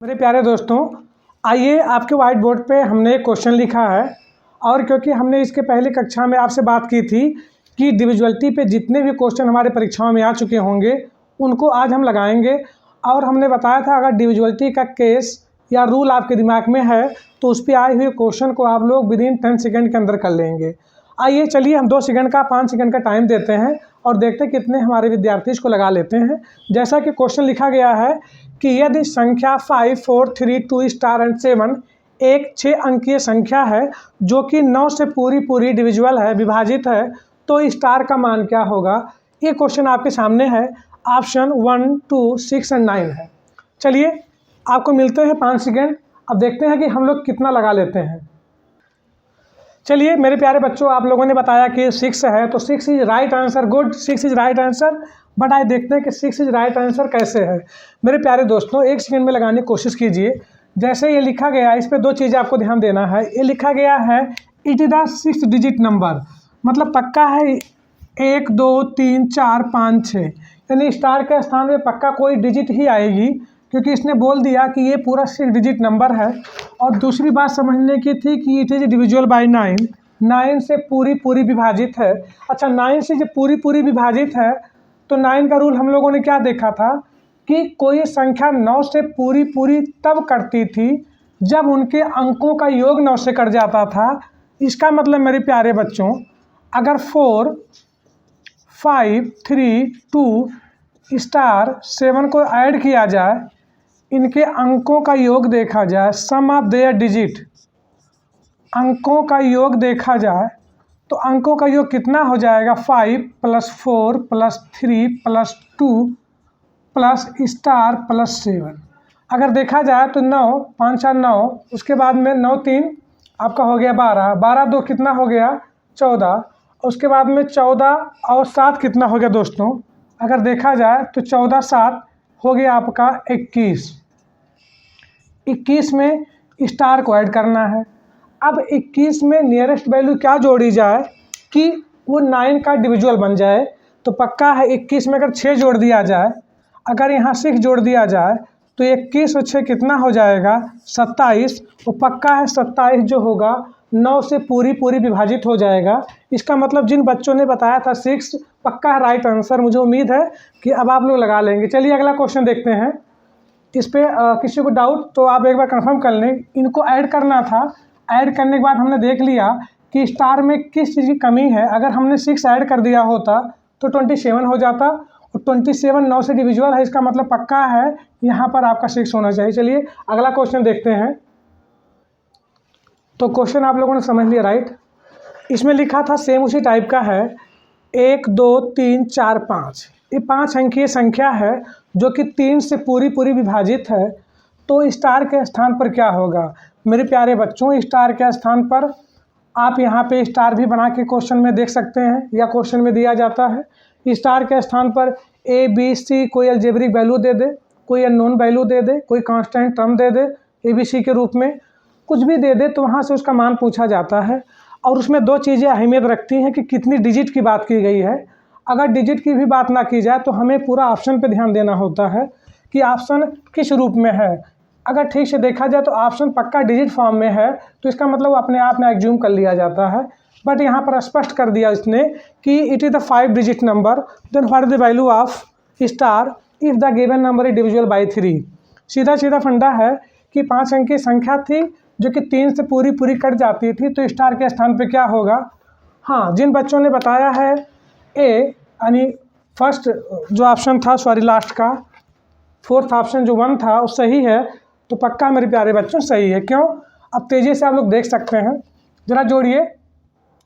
मेरे प्यारे दोस्तों, आइए आपके वाइट बोर्ड पे हमने एक क्वेश्चन लिखा है। और क्योंकि हमने इसके पहले कक्षा में आपसे बात की थी कि डिविजुअलिटी पे जितने भी क्वेश्चन हमारे परीक्षाओं में आ चुके होंगे उनको आज हम लगाएंगे। और हमने बताया था अगर डिविजुअलिटी का केस या रूल आपके दिमाग में है तो उस पर आए हुए क्वेश्चन को आप लोग विदिन 10 सेकेंड के अंदर कर लेंगे। आइए चलिए हम 2 सेकंड का 5 सेकंड का टाइम देते हैं और देखते हैं कितने हमारे विद्यार्थी इसको लगा लेते हैं। जैसा कि क्वेश्चन लिखा गया है कि यदि संख्या 5, 4, 3, 2 स्टार एंड 7 एक 6 अंकीय संख्या है जो कि 9 से पूरी डिविजुअल है, विभाजित है, तो स्टार का मान क्या होगा। ये क्वेश्चन आपके सामने है। ऑप्शन 1, 2, 6 एंड 9 है। चलिए आपको मिलते हैं 5 सेकेंड। अब देखते हैं कि हम लोग कितना लगा लेते हैं। चलिए मेरे प्यारे बच्चों, आप लोगों ने बताया कि 6 है तो 6 is right answer. Good, 6 is right answer. But आइए देखते हैं कि 6 इज राइट आंसर कैसे है। मेरे प्यारे दोस्तों, 1 सेकंड में लगाने की कोशिश कीजिए। जैसे ये लिखा गया है, इस पर 2 चीज़ें आपको ध्यान देना है। ये लिखा गया है it is the 6 digit number, मतलब पक्का है 1, 2, 3, 4, 5, 6, यानी स्टार के स्थान में पक्का कोई डिजिट ही आएगी क्योंकि इसने बोल दिया कि ये पूरा 6 डिजिट नंबर है। और दूसरी बात समझने की थी कि इट इज़ डिविजुअल बाय 9, 9 से पूरी विभाजित है। अच्छा, 9 से जब पूरी विभाजित है तो 9 का रूल हम लोगों ने क्या देखा था कि कोई संख्या 9 से पूरी तब कटती थी जब उनके अंकों का योग 9 से कट जाता था। इसका मतलब मेरे प्यारे बच्चों, अगर 4, 5, 3, 2 स्टार 7 को ऐड किया जाए, इनके अंकों का योग देखा जाए, सम ऑफ देयर डिजिट, अंकों का योग देखा जाए तो अंकों का योग कितना हो जाएगा। 5 + 4 + 3 + 2 प्लस स्टार + 7। अगर देखा जाए तो 9, 5, 4, 9, उसके बाद में 9, 3 आपका हो गया 12, 12, 2 कितना हो गया 14, उसके बाद में 14 और 7 कितना हो गया दोस्तों। अगर देखा जाए तो 14, 7 हो गया आपका 21। 21 में स्टार को ऐड करना है। अब 21 में नियरेस्ट वैल्यू क्या जोड़ी जाए कि वो 9 का डिविजुअल बन जाए। तो पक्का है 21 में अगर 6 जोड़ दिया जाए, अगर यहाँ 6 जोड़ दिया जाए तो 21 और 6 कितना हो जाएगा 27। वो पक्का है 27 जो होगा 9 से पूरी विभाजित हो जाएगा। इसका मतलब जिन बच्चों ने बताया था 6 पक्का है राइट आंसर। मुझे उम्मीद है कि अब आप लोग लगा लेंगे। चलिए अगला क्वेश्चन देखते हैं। इस पर किसी को डाउट तो आप एक बार कंफर्म कर लें। इनको ऐड करना था, ऐड करने के बाद हमने देख लिया कि स्टार में किस चीज़ की कमी है। अगर हमने 6 ऐड कर दिया होता तो 27 हो जाता, और 27 9 से डिविजुअल है, इसका मतलब पक्का है यहाँ पर आपका 6 होना चाहिए। चलिए अगला क्वेश्चन देखते हैं। तो क्वेश्चन आप लोगों ने समझ लिया राइट। इसमें लिखा था सेम उसी टाइप का है, 1, 2, 3, 4, 5। ये 5 अंकीय संख्या है जो कि 3 से पूरी विभाजित है। तो स्टार के स्थान पर क्या होगा। मेरे प्यारे बच्चों, स्टार के स्थान पर आप यहाँ पे स्टार भी बना के क्वेश्चन में देख सकते हैं या क्वेश्चन में दिया जाता है। स्टार के स्थान पर A, B, C कोई अलजेब्रिक वैल्यू दे दे, कोई अननोन वैल्यू दे दे, कोई कांस्टेंट टर्म दे दे, ABC के रूप में कुछ भी दे दे तो वहाँ से उसका मान पूछा जाता है। और उसमें 2 चीज़ें अहमियत रखती हैं कि कितनी डिजिट की बात की गई है। अगर डिजिट की भी बात ना की जाए तो हमें पूरा ऑप्शन पे ध्यान देना होता है कि ऑप्शन किस रूप में है। अगर ठीक से देखा जाए तो ऑप्शन पक्का डिजिट फॉर्म में है तो इसका मतलब अपने आप में एज्यूम कर लिया जाता है। बट यहाँ पर स्पष्ट कर दिया इसने कि it is the 5 digit number, then what is the value of star if the given number is divisible by 3। सीधा फंडा है कि 5 अंक की संख्या थी जो कि 3 से पूरी कट जाती थी, तो स्टार के स्थान पे क्या होगा। हाँ, जिन बच्चों ने बताया है ए, यानी फर्स्ट जो ऑप्शन था, सॉरी लास्ट का 4th ऑप्शन जो 1 था वो सही है, तो पक्का मेरे प्यारे बच्चों सही है। क्यों, अब तेज़ी से आप लोग देख सकते हैं। ज़रा जोड़िए,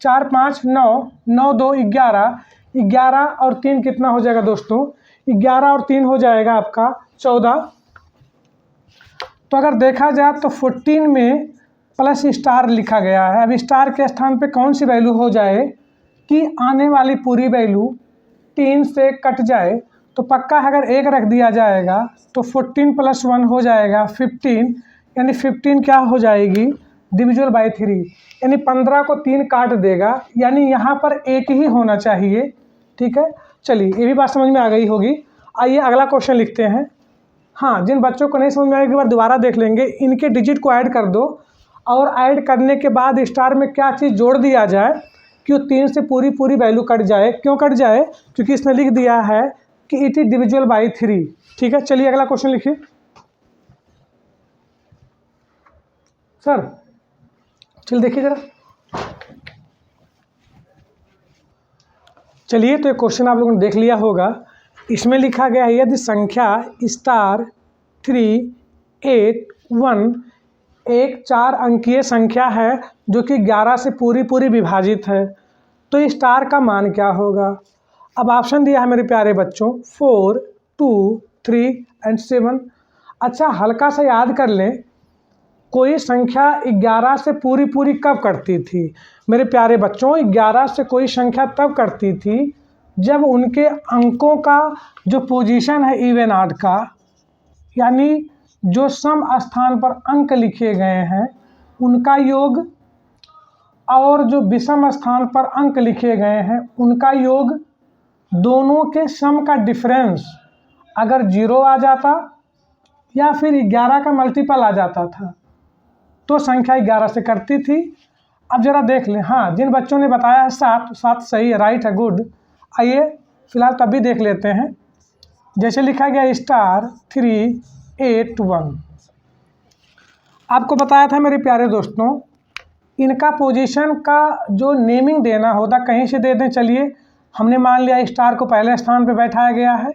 4, 5, 9, 9, 2, 11, 11 और 3 कितना हो जाएगा दोस्तों। 11 और 3 हो जाएगा आपका 14। तो अगर देखा जाए तो 14 में प्लस स्टार लिखा गया है। अब स्टार के स्थान पे कौन सी वैल्यू हो जाए कि आने वाली पूरी वैल्यू 3 से कट जाए, तो पक्का है अगर 1 रख दिया जाएगा तो 14 + 1 हो जाएगा 15, यानी 15 क्या हो जाएगी डिविजिबल बाय 3, यानी 15 को 3 काट देगा, यानी यहाँ पर 1 ही होना चाहिए। ठीक है, चलिए ये भी बात समझ में आ गई होगी। आइए अगला क्वेश्चन लिखते हैं। हाँ, जिन बच्चों को नहीं समझ में आएगा एक बार दोबारा देख लेंगे। इनके डिजिट को ऐड कर दो और ऐड करने के बाद स्टार में क्या चीज़ जोड़ दिया जाए कि वो 3 से पूरी वैल्यू कट जाए। क्यों कट जाए? क्योंकि इसने लिख दिया है कि इट इज डिविजिबल बाई 3। ठीक है, चलिए अगला क्वेश्चन लिखिए। सर चल देखिए जरा। चलिए, तो ये क्वेश्चन आप लोगों ने देख लिया होगा। इसमें लिखा गया है यदि संख्या स्टार 3 8 1 एक 4 अंकीय संख्या है जो कि 11 से पूरी विभाजित है, तो स्टार का मान क्या होगा? अब ऑप्शन दिया है मेरे प्यारे बच्चों 4 2 3 एंड 7। अच्छा, हल्का सा याद कर लें, कोई संख्या 11 से पूरी कब कटती थी मेरे प्यारे बच्चों? 11 से कोई संख्या तब कटती थी जब उनके अंकों का जो पोजीशन है इवन ऑड का, यानी जो सम स्थान पर अंक लिखे गए हैं उनका योग और जो विषम स्थान पर अंक लिखे गए हैं उनका योग, दोनों के सम का डिफरेंस अगर 0 आ जाता या फिर 11 का मल्टीपल आ जाता था तो संख्या 11 से कटती थी। अब जरा देख लें। हाँ, जिन बच्चों ने बताया है 7 सही है, राइट है, गुड। आइए फिलहाल तब भी देख लेते हैं। जैसे लिखा गया स्टार 3 8 1। आपको बताया था मेरे प्यारे दोस्तों, इनका पोजीशन का जो नेमिंग देना होता कहीं से दे दें। चलिए, हमने मान लिया स्टार को पहले स्थान पे बैठाया गया है,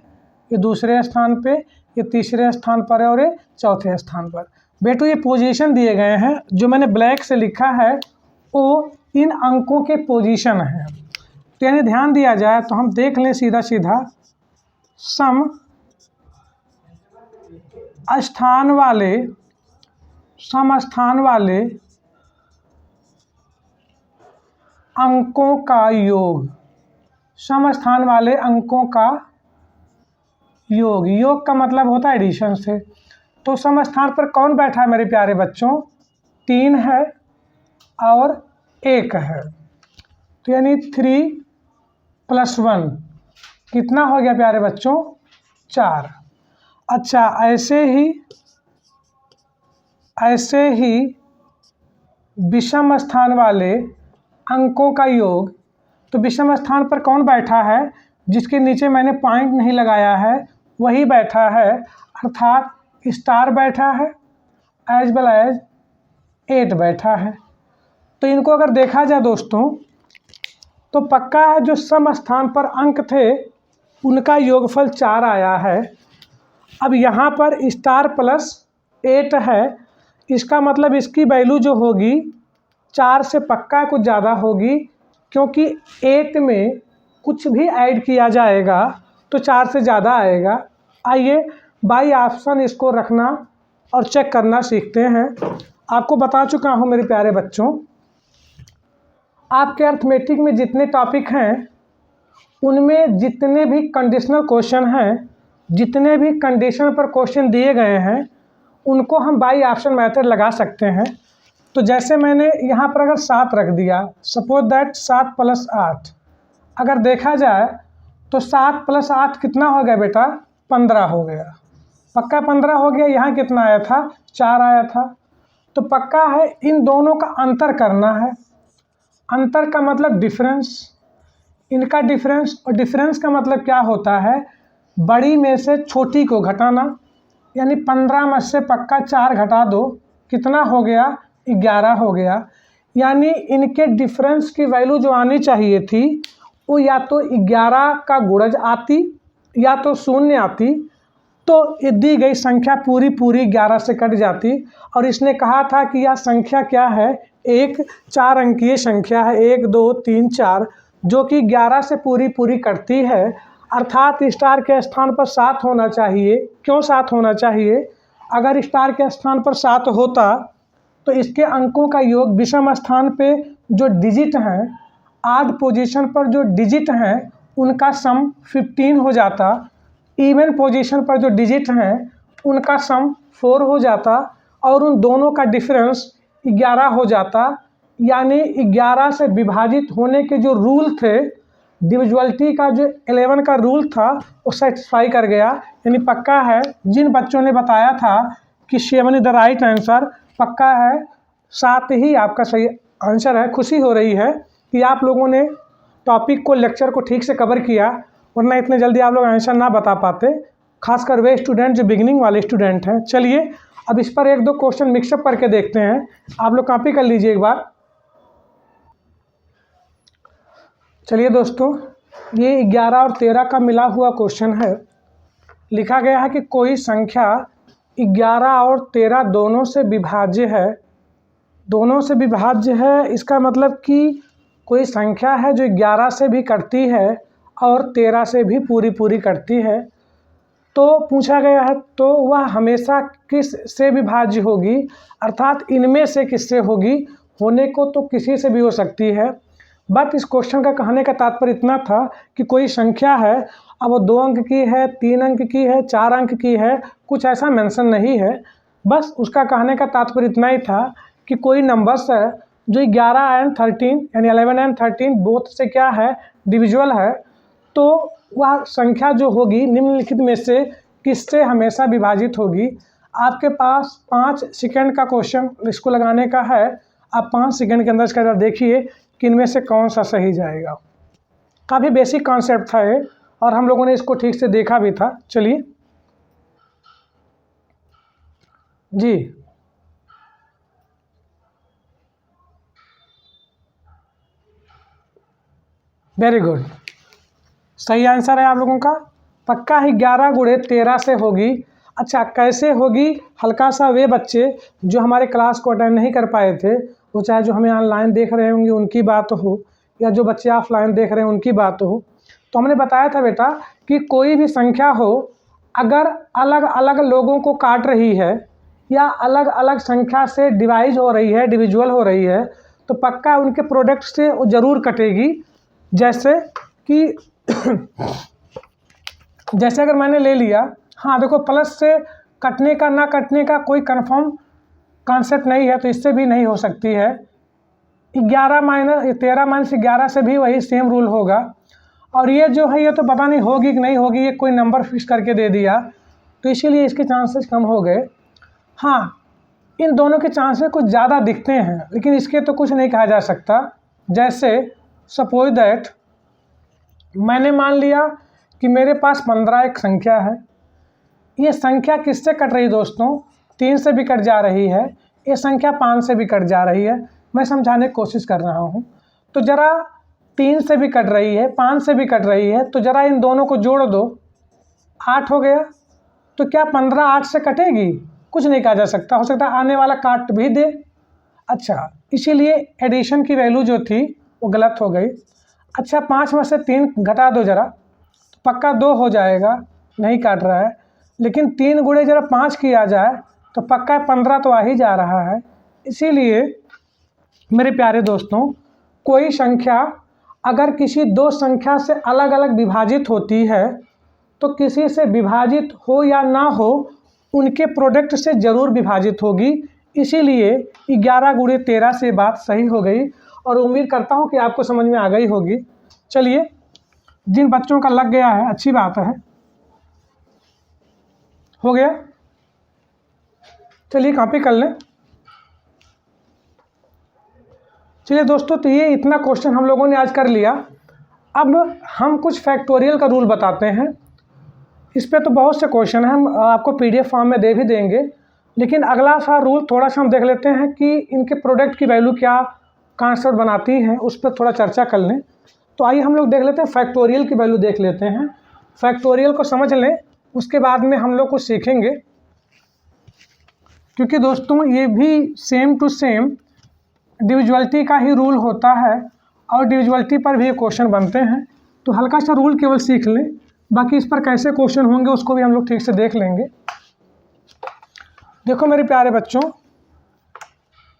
ये दूसरे स्थान पे, ये तीसरे स्थान पर है और ये चौथे स्थान पर। बेटो ये पोजीशन दिए गए हैं, जो मैंने ब्लैक से लिखा है वो इन अंकों के पोजीशन हैं। तो यानी ध्यान दिया जाए तो हम देख लें सीधा सम स्थान वाले अंकों का योग, सम स्थान वाले अंकों का योग का मतलब होता है एडिशन से। तो सम स्थान पर कौन बैठा है मेरे प्यारे बच्चों? 3 है और 1 है, तो यानी 3 + 1 कितना हो गया प्यारे बच्चों? 4। अच्छा, ऐसे ही विषम स्थान वाले अंकों का योग, तो विषम स्थान पर कौन बैठा है? जिसके नीचे मैंने पॉइंट नहीं लगाया है वही बैठा है, अर्थात स्टार बैठा है एज वेल एज 8 बैठा है। तो इनको अगर देखा जाए दोस्तों तो पक्का है जो सम स्थान पर अंक थे उनका योगफल 4 आया है। अब यहाँ पर स्टार प्लस 8 है, इसका मतलब इसकी वैल्यू जो होगी 4 से पक्का कुछ ज़्यादा होगी, क्योंकि 8 में कुछ भी ऐड किया जाएगा तो 4 से ज़्यादा आएगा। आइए बाई ऑप्शन इसको रखना और चेक करना सीखते हैं। आपको बता चुका हूँ मेरे प्यारे बच्चों, आपके अर्थमेटिक में जितने टॉपिक हैं उनमें जितने भी कंडीशनल क्वेश्चन हैं, जितने भी कंडीशन पर क्वेश्चन दिए गए हैं उनको हम बाई ऑप्शन मेथड लगा सकते हैं। तो जैसे मैंने यहाँ पर अगर 7 रख दिया, सपोज दैट 7 + 8, अगर देखा जाए तो 7 + 8 कितना हो गया बेटा? 15 हो गया। पक्का 15 हो गया। यहाँ कितना आया था? 4 आया था। तो पक्का है इन दोनों का अंतर करना है। अंतर का मतलब डिफरेंस, इनका डिफरेंस, और डिफरेंस का मतलब क्या होता है? बड़ी में से छोटी को घटाना। यानी 15 में से पक्का 4 घटा दो, कितना हो गया? 11 हो गया। यानी इनके डिफरेंस की वैल्यू जो आनी चाहिए थी वो या तो 11 का गुणज आती या तो 0 आती, तो ये दी गई संख्या पूरी 11 से कट जाती। और इसने कहा था कि यह संख्या क्या है? एक 4 अंकीय संख्या है, 1 2 3 4, जो कि 11 से पूरी कटती है। अर्थात स्टार के स्थान पर 7 होना चाहिए। क्यों 7 होना चाहिए? अगर स्टार के स्थान पर 7 होता तो इसके अंकों का योग विषम स्थान पे जो डिजिट हैं, आध पोजीशन पर जो डिजिट हैं उनका सम 15 हो जाता, इवन पोजीशन पर जो डिजिट हैं उनका सम 4 हो जाता और उन दोनों का डिफरेंस 11 हो जाता। यानी 11 से विभाजित होने के जो रूल थे डिविजुअलिटी का जो 11 का रूल था वो सेटिस्फाई कर गया, यानी पक्का है। जिन बच्चों ने बताया था कि 7 इज द राइट आंसर, पक्का है, 7 ही आपका सही आंसर है। खुशी हो रही है कि आप लोगों ने टॉपिक को, लेक्चर को ठीक से कवर किया, वरना इतने जल्दी आप लोग आंसर ना बता पाते, खासकर वे स्टूडेंट जो बिगिनिंग वाले स्टूडेंट हैं। चलिए अब इस पर 1-2 क्वेश्चन मिक्सअप करके देखते हैं। आप लोग कॉपी कर लीजिए एक बार। चलिए दोस्तों, ये 11 और 13 का मिला हुआ क्वेश्चन है। लिखा गया है कि कोई संख्या 11 और 13 दोनों से विभाज्य है। दोनों से विभाज्य है, इसका मतलब कि कोई संख्या है जो 11 से भी कटती है और 13 से भी पूरी कटती है। तो पूछा गया है तो वह हमेशा किस से विभाज्य होगी, अर्थात इनमें से किससे होगी। होने को तो किसी से भी हो सकती है, बट इस क्वेश्चन का कहने का तात्पर्य इतना था कि कोई संख्या है, अब वो 2 अंक की है, 3 अंक की है, 4 अंक की है, कुछ ऐसा मेंशन नहीं है। बस उसका कहने का तात्पर्य इतना ही था कि कोई नंबर्स है जो 11 एंड 13 यानी 11 एंड 13 बोथ से क्या है, डिविजुअल है। तो वह संख्या जो होगी निम्नलिखित में से किससे हमेशा विभाजित होगी। आपके पास 5 सेकंड का क्वेश्चन इसको लगाने का है। आप 5 सेकंड के अंदर इसका जरा देखिए कि इनमें से कौन सा सही जाएगा। काफ़ी बेसिक कॉन्सेप्ट था ये और हम लोगों ने इसको ठीक से देखा भी था। चलिए जी, वेरी गुड, सही आंसर है आप लोगों का। पक्का ही 11 गुणे 13 से होगी। अच्छा, कैसे होगी, हल्का सा वे बच्चे जो हमारे क्लास को अटेंड नहीं कर पाए थे, वो चाहे जो हमें ऑनलाइन देख रहे होंगे उनकी बात हो या जो बच्चे ऑफलाइन देख रहे हैं उनकी बात हो, तो हमने बताया था बेटा कि कोई भी संख्या हो, अगर अलग अलग लोगों को काट रही है या अलग अलग संख्या से डिवाइड हो रही है, डिविजुअल हो रही है, तो पक्का उनके प्रोडक्ट से वो ज़रूर कटेगी। जैसे कि जैसे अगर मैंने ले लिया, हाँ देखो, प्लस से कटने का ना कटने का कोई कंफर्म कॉन्सेप्ट नहीं है, तो इससे भी नहीं हो सकती है। 13 माइनस 11 से भी वही सेम रूल होगा। और ये जो है ये तो पता नहीं होगी कि नहीं होगी, ये कोई नंबर फिक्स करके दे दिया, तो इसीलिए इसके चांसेस कम हो गए। हाँ, इन दोनों के चांसेस कुछ ज़्यादा दिखते हैं, लेकिन इसके तो कुछ नहीं कहा जा सकता। जैसे सपोज दैट मैंने मान लिया कि मेरे पास 15 एक संख्या है। ये संख्या किससे कट रही दोस्तों, 3 से भी कट जा रही है, ये संख्या 5 से भी कट जा रही है। मैं समझाने की कोशिश कर रहा हूँ। तो ज़रा 3 से भी कट रही है, 5 से भी कट रही है, तो ज़रा इन दोनों को जोड़ दो, 8 हो गया। तो क्या 15 8 से कटेगी, कुछ नहीं कहा जा सकता, हो सकता है आने वाला काट भी दे। अच्छा, इसीलिए एडिशन की वैल्यू जो थी वो गलत हो गई। अच्छा, 5 में से 3 घटा दो ज़रा, तो पक्का 2 हो जाएगा, नहीं काट रहा है। लेकिन 3 गुणे ज़रा 5 किया जाए तो पक्का 15 तो आ ही जा रहा है। इसीलिए मेरे प्यारे दोस्तों, कोई संख्या अगर किसी 2 संख्या से अलग अलग विभाजित होती है, तो किसी से विभाजित हो या ना हो, उनके प्रोडक्ट से ज़रूर विभाजित होगी। इसीलिए 11 गुणे 13 से बात सही हो गई और उम्मीद करता हूँ कि आपको समझ में आ गई होगी। चलिए, जिन बच्चों का लग गया है अच्छी बात है, हो गया। चलिए कॉपी कर लें। चलिए दोस्तों, तो ये इतना क्वेश्चन हम लोगों ने आज कर लिया। अब हम कुछ फैक्टोरियल का रूल बताते हैं। इस पे तो बहुत से क्वेश्चन हैं, हम आपको PDF फॉर्म में दे भी देंगे, लेकिन अगला सा रूल थोड़ा सा हम देख लेते हैं कि इनके प्रोडक्ट की वैल्यू क्या कॉन्सेप्ट बनाती हैं, उस पर थोड़ा चर्चा कर लें। तो आइए हम लोग देख लेते हैं, फैक्टोरियल की वैल्यू देख लेते हैं। फैक्टोरियल को समझ लें, उसके बाद में हम लोग कुछ सीखेंगे, क्योंकि दोस्तों ये भी सेम टू सेम डिविजुअलिटी का ही रूल होता है और डिविजुअलिटी पर भी क्वेश्चन बनते हैं। तो हल्का सा रूल केवल सीख लें, बाकी इस पर कैसे क्वेश्चन होंगे उसको भी हम लोग ठीक से देख लेंगे। देखो मेरे प्यारे बच्चों,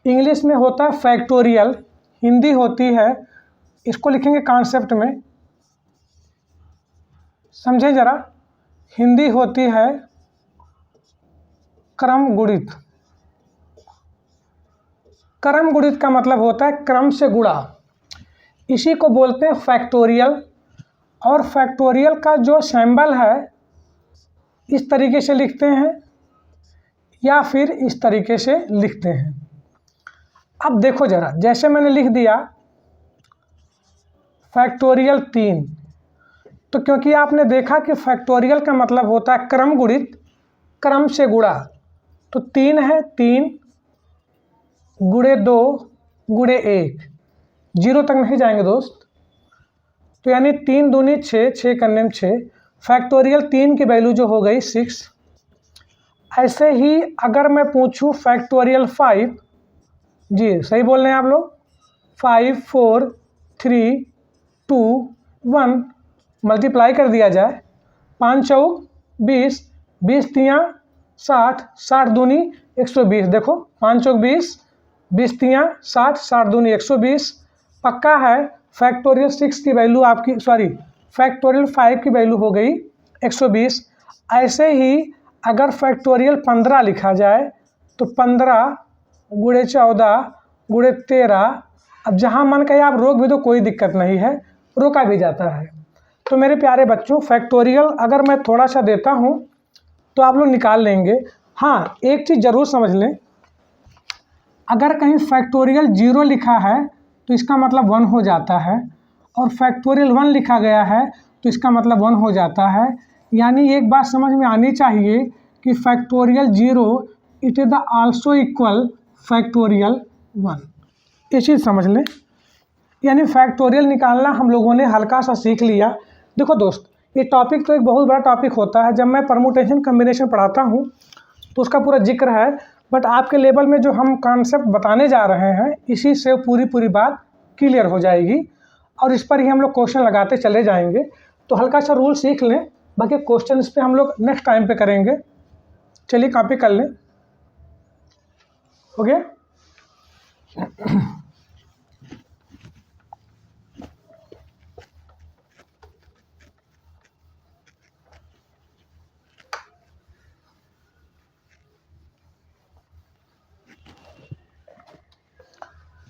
इंग्लिश में होता है फैक्टोरियल, हिंदी होती है, इसको लिखेंगे कॉन्सेप्ट में, समझें ज़रा। हिंदी होती है क्रम गुणित। क्रम गुणित का मतलब होता है क्रम से गुणा, इसी को बोलते हैं फैक्टोरियल। और फैक्टोरियल का जो सिंबल है इस तरीके से लिखते हैं या फिर इस तरीके से लिखते हैं। अब देखो ज़रा, जैसे मैंने लिख दिया फैक्टोरियल 3, तो क्योंकि आपने देखा कि फैक्टोरियल का मतलब होता है क्रम गुणित क्रम से गुणा, तो 3 है 3 गुणे 2 गुणे 1, 0 तक नहीं जाएंगे दोस्त, तो यानी 3 दूनी 6, 6 करने में 6, फैक्टोरियल 3 की वैल्यू जो हो गई 6। ऐसे ही अगर मैं पूछूं फैक्टोरियल 5, जी सही बोल रहे हैं आप लोग, 5 4 3 2 1 मल्टीप्लाई कर दिया जाए, 5 चौक 20, 20 तियाँ 60, 60 दूनी 120, देखो 5 चौक 20, 20 तियाँ 60, 60 दूनी 120। पक्का है फैक्टोरियल 6 की वैल्यू आपकी, सॉरी फैक्टोरियल 5 की वैल्यू हो गई 120। ऐसे ही अगर फैक्टोरियल 15 लिखा जाए तो 15 गुणे 14 गुणे 13, अब जहाँ मन कहे आप रोक भी दो, कोई दिक्कत नहीं है, रोका भी जाता है। तो मेरे प्यारे बच्चों, फैक्टोरियल अगर मैं थोड़ा सा देता हूँ तो आप लोग निकाल लेंगे। हाँ, एक चीज़ ज़रूर समझ लें, अगर कहीं फैक्टोरियल 0 लिखा है तो इसका मतलब 1 हो जाता है, और फैक्टोरियल 1 लिखा गया है तो इसका मतलब 1 हो जाता है। यानी एक बात समझ में आनी चाहिए कि factorial 0 it is the also equal factorial 1, ये चीज़ समझ लें। यानी फैक्टोरियल निकालना हम लोगों ने हल्का सा सीख लिया। देखो दोस्त, ये टॉपिक तो एक बहुत बड़ा टॉपिक होता है, जब मैं परमुटेशन कम्बिनेशन पढ़ाता हूँ तो उसका पूरा जिक्र है, बट आपके लेवल में जो हम कॉन्सेप्ट बताने जा रहे हैं इसी से पूरी बात क्लियर हो जाएगी, और इस पर ही हम लोग क्वेश्चन लगाते चले जाएंगे। तो हल्का सा रूल सीख लें, बाकी क्वेश्चन इस पर हम लोग नेक्स्ट टाइम पे करेंगे। चलिए कॉपी कर लें, हो गया।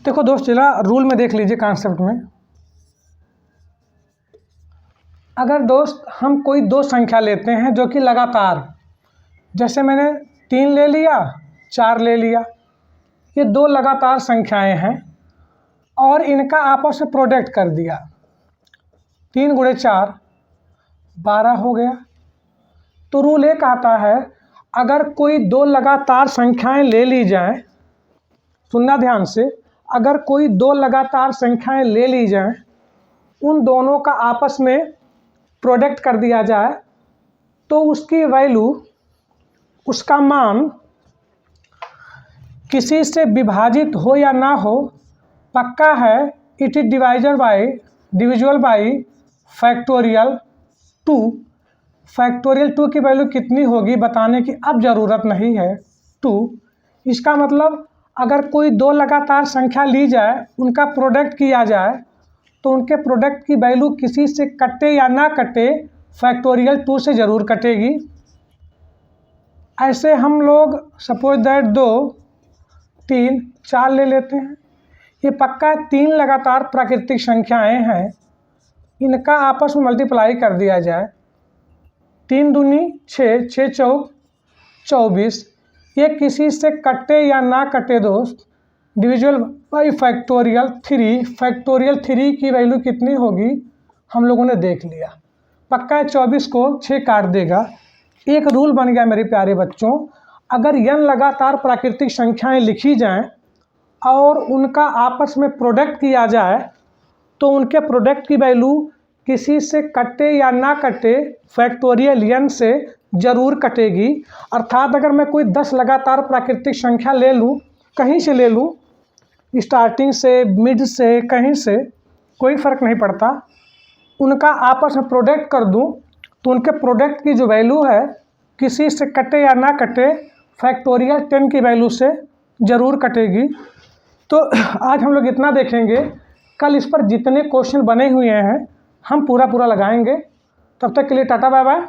देखो दोस्त, चला रूल में देख लीजिए कॉन्सेप्ट में। अगर दोस्त हम कोई दो संख्या लेते हैं जो कि लगातार, जैसे मैंने 3 ले लिया 4 ले लिया, ये दो लगातार संख्याएं हैं और इनका आपस में प्रोडक्ट कर दिया, 3 गुणे 4 12 हो गया। तो रूल एक आता है, अगर कोई दो लगातार संख्याएं ले ली जाएं, सुनना ध्यान से, अगर कोई दो लगातार संख्याएं ले ली जाएं, उन दोनों का आपस में प्रोडक्ट कर दिया जाए, तो उसकी वैल्यू, उसका मान किसी से विभाजित हो या ना हो, पक्का है it is divisible by factorial 2। Factorial 2 की वैल्यू कितनी होगी बताने की अब ज़रूरत नहीं है, 2। इसका मतलब अगर कोई दो लगातार संख्या ली जाए, उनका प्रोडक्ट किया जाए, तो उनके प्रोडक्ट की वैल्यू किसी से कटे या ना कटे, फैक्टोरियल 2 से ज़रूर कटेगी। ऐसे हम लोग सपोज दैट 2 3 4 ले लेते हैं, ये पक्का 3 लगातार प्राकृतिक संख्याएं हैं, इनका आपस में मल्टीप्लाई कर दिया जाए, 3 दूनी 6, 6 चौक 24, ये किसी से कटे या ना कटे दोस्त, डिविजिबल बाई फैक्टोरियल 3। फैक्टोरियल 3 की वैल्यू कितनी होगी हम लोगों ने देख लिया, पक्का है 24 को 6 काट देगा। एक रूल बन गया मेरे प्यारे बच्चों, अगर n लगातार प्राकृतिक संख्याएं लिखी जाएं और उनका आपस में प्रोडक्ट किया जाए, तो उनके प्रोडक्ट की वैल्यू किसी से कटे या ना कटे, फैक्टोरियल n से ज़रूर कटेगी। अर्थात अगर मैं कोई 10 लगातार प्राकृतिक संख्या ले लूँ, कहीं से ले लूँ, स्टार्टिंग से, मिड से, कहीं से, कोई फ़र्क नहीं पड़ता, उनका आपस में प्रोडक्ट कर दूँ, तो उनके प्रोडक्ट की जो वैल्यू है किसी से कटे या ना कटे, फैक्टोरियल 10 की वैल्यू से ज़रूर कटेगी। तो आज हम लोग इतना देखेंगे, कल इस पर जितने क्वेश्चन बने हुए हैं हम पूरा लगाएंगे। तब तक के लिए टाटा बाय बाय।